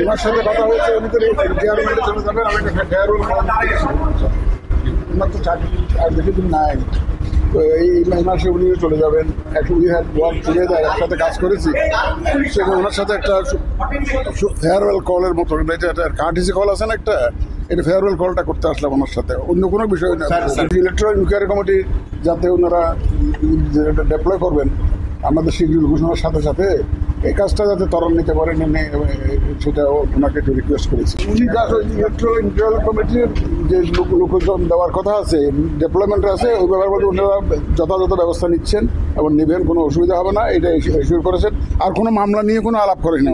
ওনার সাথে কথা হয়েছে, উনি তো রিটায়ারমেন্টে চলে যাবেন। আমি একটা ফেয়ারওয়েল ওনার তো চাকরি আর বেশি দিন নাই, তো এই মাসে উনি চলে যাবেন। উনি ওয়ার্ক টুগেদার, একসাথে কাজ করেছি, সেখানে ওনার সাথে একটা ফেয়ারওয়েল কলের মতো, এটা একটা কার্টিসি কল আছে না একটা, এটা ফেয়ারওয়েল কলটা করতে আসলাম ওনার সাথে, অন্য কোনো বিষয় না। ইলেকট্রাল ইনকোয়ারি কমিটি যাতে ওনারা ডেপ্লয় করবেন আমাদের শিডিউল ঘোষণার সাথে সাথে, এই কাজটা যাতে ত্বরান্বিত করেন সেটা ওনাকে একটু রিকোয়েস্ট করেছি। উনি যা ইলেকট্রাল ইনকোয়ারি কমিটির যে লোকজন দেওয়ার কথা আছে, ডেভেলপমেন্ট আছে, ওই ব্যাপার মধ্যে ওনারা যথাযথ ব্যবস্থা নিচ্ছেন এবং নেবেন, কোনো অসুবিধা হবে না, এটা এসিওর করেছেন। আর কোনো মামলা নিয়ে কোনো আলাপ করেন না।